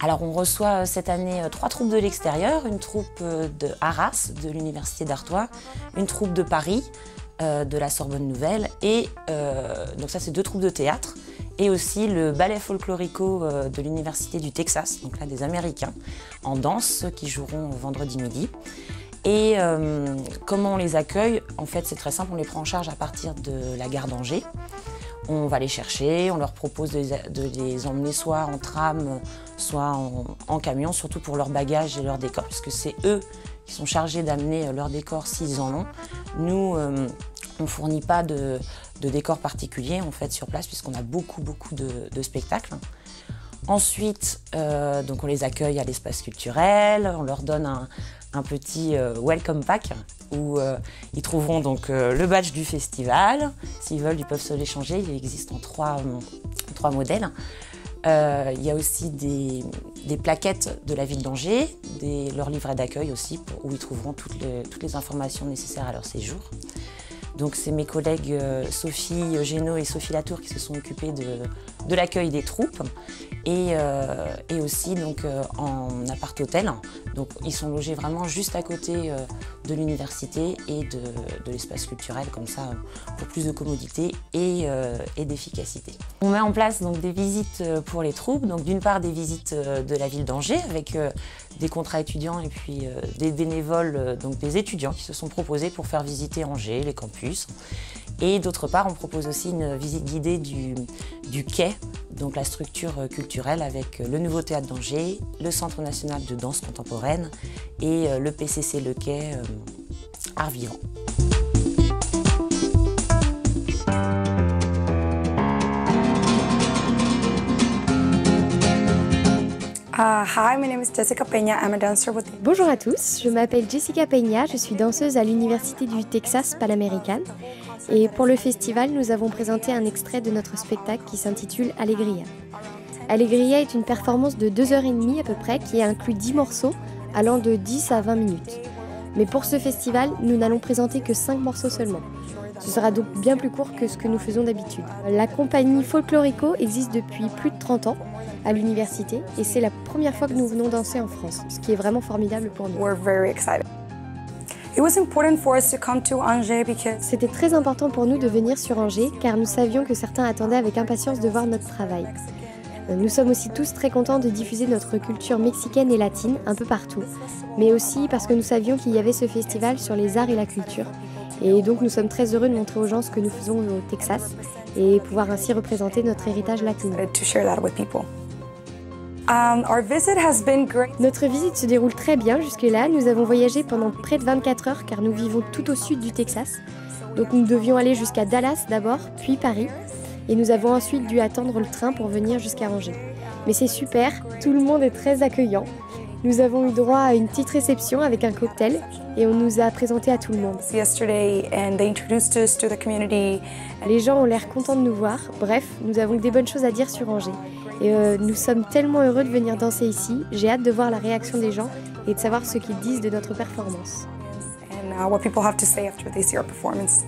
Alors on reçoit cette année 3 troupes de l'extérieur, une troupe de Arras, de l'Université d'Artois, une troupe de Paris, de la Sorbonne Nouvelle, et donc ça c'est 2 troupes de théâtre, et aussi le ballet folklorico de l'Université du Texas, donc là des Américains, en danse, qui joueront vendredi midi. Et comment on les accueille? En fait c'est très simple, on les prend en charge à partir de la gare d'Angers. On va les chercher, on leur propose de les emmener soit en tram, soit en camion, surtout pour leurs bagages et leurs décors, parce que c'est eux qui sont chargés d'amener leurs décors s'ils en ont. Nous, on ne fournit pas de décors particuliers en fait sur place, puisqu'on a beaucoup de spectacles. Ensuite, donc on les accueille à l'espace culturel, on leur donne un petit welcome pack où ils trouveront donc le badge du festival. S'ils veulent, ils peuvent se l'échanger. Il existe en 3 modèles. Il y a aussi des plaquettes de la ville d'Angers, leur livret d'accueil aussi, où ils trouveront toutes les informations nécessaires à leur séjour. Donc c'est mes collègues Sophie Génaud et Sophie Latour qui se sont occupées de l'accueil des troupes et aussi donc, en appart-hôtel. Donc ils sont logés vraiment juste à côté de l'université et de l'espace culturel, comme ça pour plus de commodité et d'efficacité. On met en place donc des visites pour les troupes, donc d'une part des visites de la ville d'Angers avec des contrats étudiants et puis des bénévoles, donc des étudiants qui se sont proposés pour faire visiter Angers, les campus. Et d'autre part, on propose aussi une visite guidée du quai, donc la structure culturelle avec le nouveau théâtre d'Angers, le Centre national de danse contemporaine et le PCC Le Quai Art Vivant. Hi, my name is Jessica Peña. I'm a dancer with... Bonjour à tous, je m'appelle Jessica Peña, je suis danseuse à l'Université du Texas Pan-Américaine. Et pour le festival, nous avons présenté un extrait de notre spectacle qui s'intitule Alegria. Alegria est une performance de 2h30 à peu près qui inclut 10 morceaux allant de 10 à 20 minutes. Mais pour ce festival, nous n'allons présenter que 5 morceaux seulement. Ce sera donc bien plus court que ce que nous faisons d'habitude. La compagnie Folklorico existe depuis plus de 30 ans à l'université et c'est la première fois que nous venons danser en France, ce qui est vraiment formidable pour nous. C'était très important pour nous de venir sur Angers car nous savions que certains attendaient avec impatience de voir notre travail. Nous sommes aussi tous très contents de diffuser notre culture mexicaine et latine un peu partout, mais aussi parce que nous savions qu'il y avait ce festival sur les arts et la culture. Et donc nous sommes très heureux de montrer aux gens ce que nous faisons au Texas et pouvoir ainsi représenter notre héritage latino. Notre visite se déroule très bien jusque-là. Nous avons voyagé pendant près de 24 heures car nous vivons tout au sud du Texas. Donc nous devions aller jusqu'à Dallas d'abord, puis Paris. Et nous avons ensuite dû attendre le train pour venir jusqu'à Angers. Mais c'est super, tout le monde est très accueillant. Nous avons eu droit à une petite réception avec un cocktail et on nous a présenté à tout le monde. Les gens ont l'air contents de nous voir. Bref, nous avons des bonnes choses à dire sur Angers. Et nous sommes tellement heureux de venir danser ici. J'ai hâte de voir la réaction des gens et de savoir ce qu'ils disent de notre performance. And what people have to say after they see our performance.